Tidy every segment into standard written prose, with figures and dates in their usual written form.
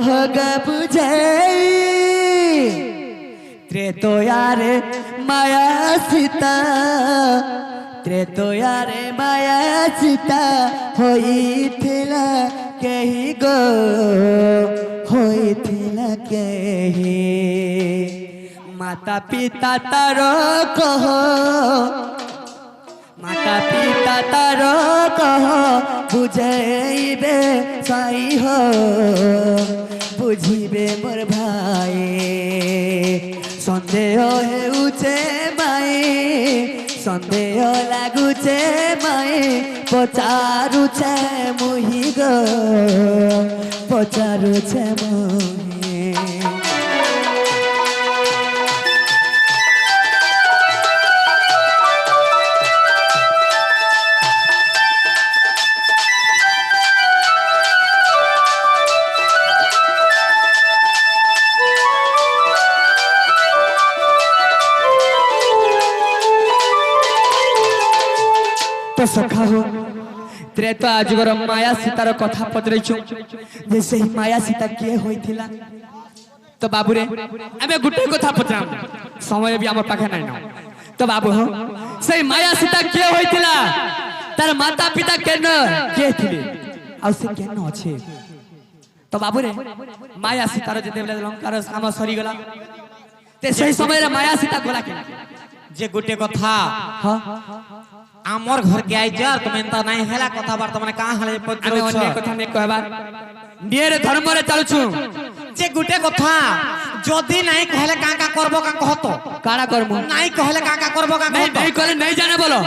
होगा बुझे त्रेतोयारे माया सीता त्रेतोयारे माया सीता होइथिला केही गो होइथिला केही माता पिता तारो कह माता पिता तारो कह बुझेबे साई हो बुझिबे मोर भाई सन्देह हेउछे माई सन्देह लागुछे माई पचारुछे मुहि गो पचारुछे मुहि तो सखा हो त्रेता अजगर माया सीतार कथा पचरैछु जैसे ही माया सीता किए होइथिला तो बाबू रे आमे गुटे कथा पचराम समय भी हमर पाखे नै न तो बाबू हो से माया सीता किए होइथिला तार माता पिता केन के थिले आ से केन अछि तो बाबू रे माया सीतार जते बेले लंकार साम सरी गला ते सही समय रे माया सीता गोला के जे गुटे कथा हां आमर घर के आई जा तुम एंता नहीं हैला कथा बार तुमने कहां हले पत्र आमे अन्य कथा में कहबा नियर धर्म रे चलछु जे गुटे कथा जदी नहीं कहले का का करबो का कहतो काना करमु नहीं कहले का का करबो का कहतो नहीं करे नहीं जाने बोलो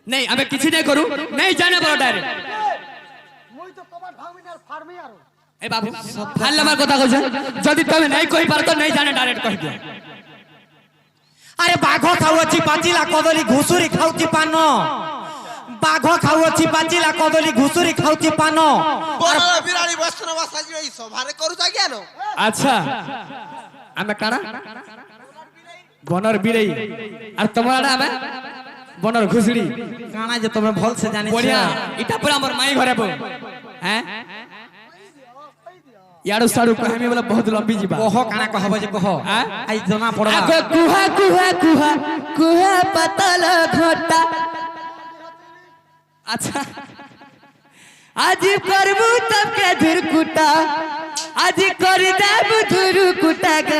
नहीं हमें किसी नहीं करू नहीं जाने बोलो डायरेक्ट मुई तो कबार भागमिनार फार्मी आरो ए बाबू हाल लमार कथा कहछ जदी तमे नहीं कहि पार तो नहीं जाने डायरेक्ट कहि दियो अरे बाघ खाउछि पाचिला कदली घुसुरी खाउछि पान बाघ खाउछि पाचिला कदली घुसुरी खाउछि पान बड़ा बिराड़ी बसनवा साजी सभारे करू जा ज्ञान अच्छा हमें काना बनर बिरई और तुम्हारा हमें बनर घुसड़ी काना जे तुम भल से जानि बढ़िया इटा पूरा हमर माई घरे बो हैं यारो सारू कहमे वाला बहुत लंबी जीवा कह काना कहबो जे कह आई जना पड़बा आगो कुहा कुहा कुहा कुहा पतल घोटा अच्छा आज करबू तब के धुरकुटा आज कर देब धुरकुटा ग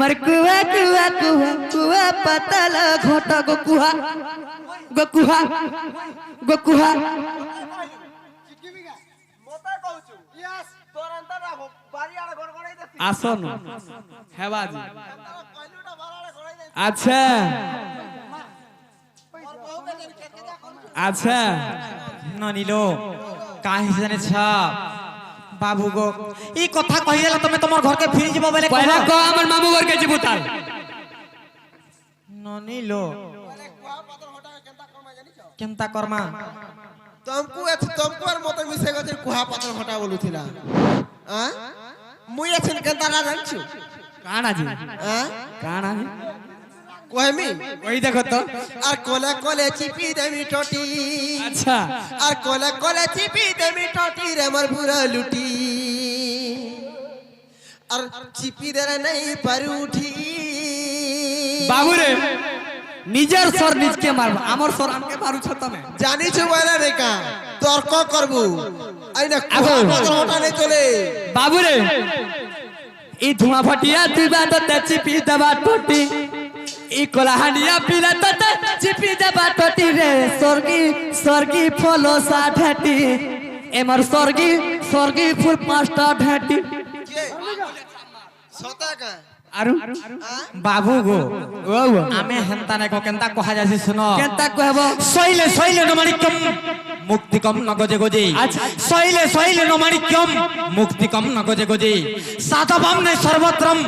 मर कुहा कुहा कुहा कुहा पतल घोटा गो कुहा गो कुहा गो कुहा चिकिमिगा मोता कहूछु यस तोर अंतर राखो बारियाड़ गड़गड़ाई देती आसन हेबाजी कहलुटा बाराड़े गड़ाई देती अच्छा और बहु के केजा करू अच्छा न नीलो काहे से जाने छ बाबू गो ई कथा कहिला तमे तमर घर के फिर जीवो बेले पहले को हमर मामू घर के जीबुताल न नीलो अरे कुआ पातर हटा केंता करमा जानि छ केनता कर्मा तुमको और मत मिसे गते कुहा पातर हटा बोलुथिला हां मुई एछन केंता ना जानछु काना जी हां काना जी कहमी वही देखो तो আর কোলে কোলে চিপি দেমি টটি अच्छा আর কোলে কোলে চিপি দেমি টটি রে মোর পুরা লুটি আর চিপি দেরে নাই পারু উঠি बाबू रे निजर सर निज के मारबो हमर सर हमके मारू छ तमे জানিছো বলে রে কা তর্ক করবু আইনা কুহা পাতর হটা নাই চলে बाबू रे ई धुआं फटिया तुबा तो चिपी दबा टोटी ई कोलाहानिया पिला तो चिपी दबा टोटी रे स्वर्गी स्वर्गी फलो सा ढाटी एमर स्वर्गी स्वर्गी फुल पांचटा ढाटी কে সতা কা आरु बाबू गो ओ आमे हेनता ने को केनता कहा जासी सुनो केनता कहबो शैले शैले नमाणिक्यम मुक्तिकम न गजे गजे अच्छा। शैले शैले नमाणिक्यम मुक्तिकम न गजे गजे साधवम ने सर्वत्रम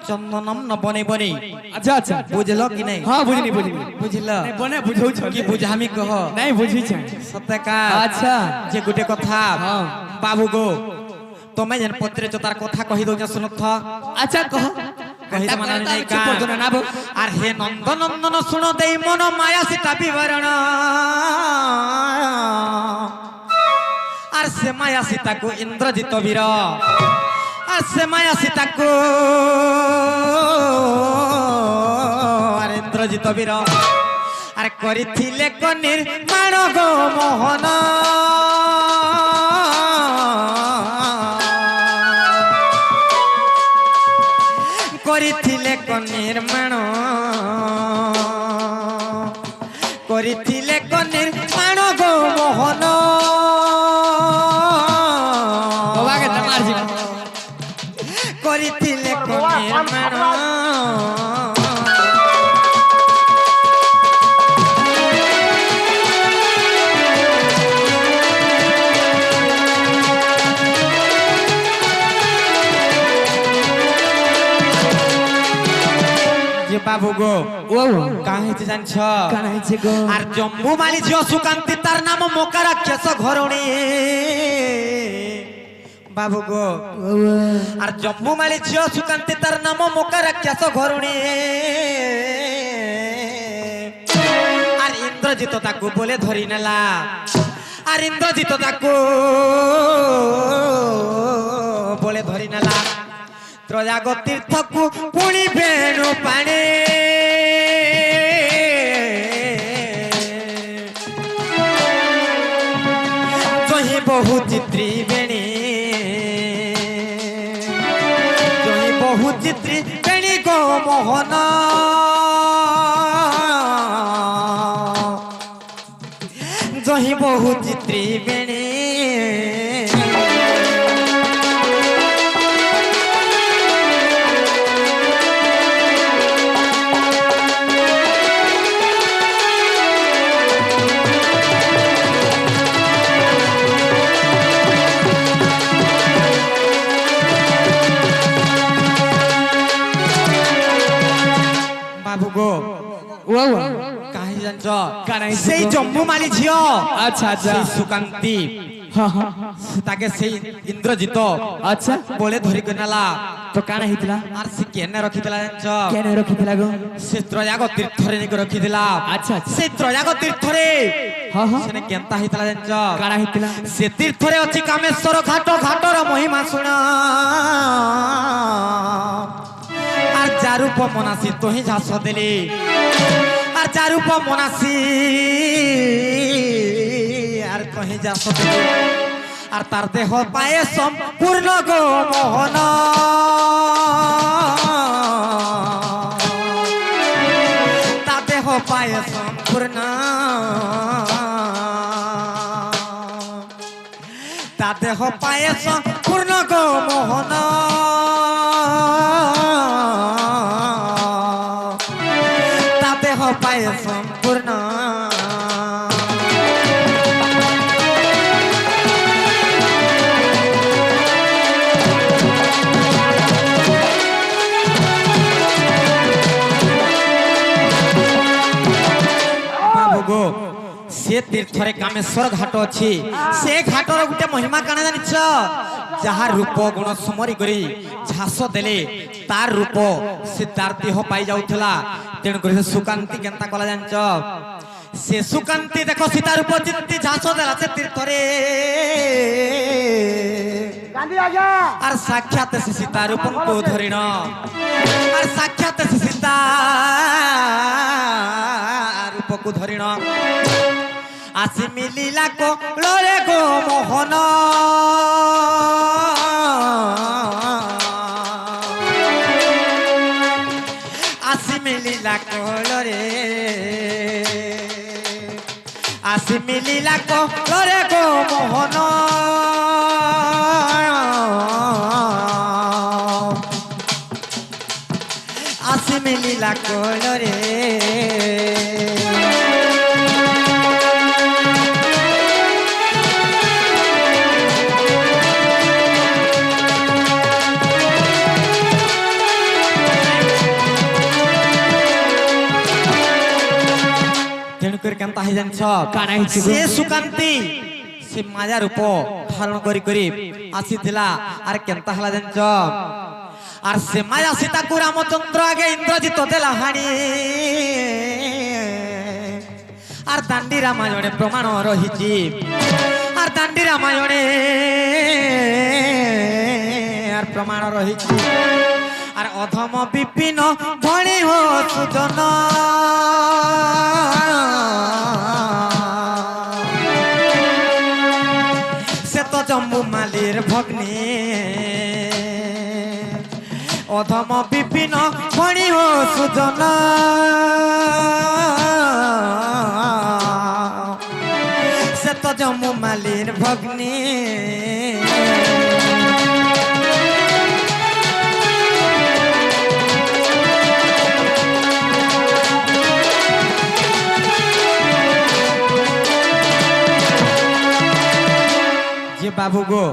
चंदनम न बने बने अच्छा अच्छा बुझलो कि नहीं हां बुझनी बुझनी बुझलो नहीं बने बुझौ छ कि बुझामी कह नहीं बुझी छ सत्य का अच्छा जे गुटे कथा हाँ। बाबू गो तमे जन पत्रे चतार कथा कहि दो सुनत था अच्छा कह कहि त माने नहीं का चुप कर ना बो आर हे नंदन नंदन सुनो देई मन माया सीता विवरण आर আর সে মায়া সীতাকু ইন্দ্রজিত বীর আর সে মায়া সীতাকু আর ইন্দ্রজিত বীর আর করিছিলে কনির মাণ গো মোহন করিছিলে কনির মাণ করিছিলে কনির মাণ গো মোহন বাবাকে তোমার জীবন করিছিলে কনির মাণ যে বাবু গো ও কাঁ হয়েছে জানছ কানা হয়েছে গো আর জম্বু মালি ঝিও সুকান্তি তার নাম মোকা রাক্ষস ঘরণী বাবু গো আর জম্বু মালি ঝিও সুকান্তি তার নাম মোকা রাক্ষস ঘরণী আর ইন্দ্রজিত তাকু বলে ধরি নেলা আর ইন্দ্রজিত তাকু বলে ধরি নেলা ত্রয়াগ তীর্থকু পুଣି বেণু পাণে জহি বহু চিত্রী বেণী জহি বহু চিত্রী বেণী গো মোহন জহি বহু চিত্রী বেণী বাবু গো ও কাহি জানছ কানা হয়েছে সেই গো? জম্বু মালি ঝিও আচ্ছা আচ্ছা সেই সুকান্তি হ্যাঁ হ্যাঁ তাকে সেই ইন্দ্রজিত আচ্ছা বলে ধরি নেলা তো কানা হইতিলা আর সে কেনে রখিଥିଲା জানছ কেন রখিতিলা গো সে ত্রয়াগ তীর্থরে নেকি রখিଥିଲା আচ্ছা আচ্ছা সেই ত্রয়াগ তীর্থরে হ্যাঁ হ্যাঁ সেনে কেনতা হইতলা জানছ কানা হইতিলা সে তীর্থরে অছি কামেশ্বর ঘাট ঘাটর মহিমা শুণ আর যারূপ মনাসী তোহি ঝাস দেলি আর যারূপ মনাসী আর তোহি ঝাস দেলি আর তার দেহ পায়ে সম্পূর্ণ গো মোহন তার দেহ পায়ে সম্পূর্ণ তা দেহ পায়ে সম্পূর্ণ গো মোহন তা দেহ পায়ে সম্পূর্ণ বাবু গো সে তীর্থরে কামেশ্বর ঘাট ଅଛି সে ঘাটর গোটে মহিমা কাଣା জানিছ যাহার রূপ গুণ সমরি করি ঝাস দেলে তার রূপ সে তার দেহ পাই যাউথলা তেণু করে সুকান্তি কেনতা কলা জানিছ সে সুকান্তি দেখো সীতা রূপ চিত্তি ঝাস দেলা সে তীর্থরে গান্ধী আজ্ঞা আর সাক্ষাৎ সে সীতা রূপଙ୍କୁ ধরিণ আর সাক্ষাৎ সে সীতা রূপକୁ ধরিণ আসি মিলিলা কোলে গো মোহন আসি মিলিলা কোলরে আসি মিলিলা কোলরে গো মোহন আসি মিলিলা কোলরে তেণুকরি কেনতা হয়ে জানছ কানা হইছে গো? সে সুকান্তি সে মায়া রূপ ধারণ করি করি আসিଥିଲା আর কেনতা হলা জানছ আর সে মায়া সীতাকু রামচন্দ্র আগে ইন্দ্রজিত দেলা হানি আর দাଣ୍ଡି ରାମାୟଣରେ ପ୍ରମାଣ ରହିଛି আর দাণ্ডি রামায়ণে আর প্রমাণ রহিছে আর অধম বিপিন ভণি হো সুজন সে তো জম্বু মালির ভগ্নী অধম বিপিন ভণি হো সুজন সে তো জম্বু মালির ভগ্নী যে বাবু গো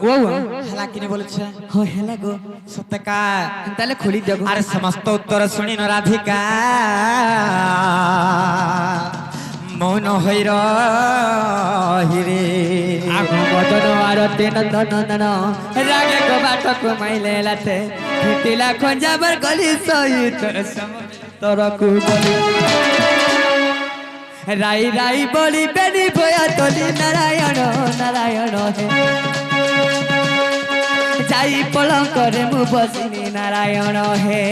ও হেলা কিনে বলেছে হো হেলা গো সত্যকা তাহলে খুলি দেব আরে সমস্ত উত্তর শুনি রাধিকা মৌন হই রহিরে আগো বদন আরতে নন্দন নন্দন রাগে গো বাটক মাইলে লাতে ফিটিলা খঞ্জাবার গলি সই তোর সম তোর কু বলি রাই রাই বলি বেনি ভয়া তলি নারায়ণ নারায়ণ হে যাই পলঙ্করে মু বসিনি নারায়ণ হে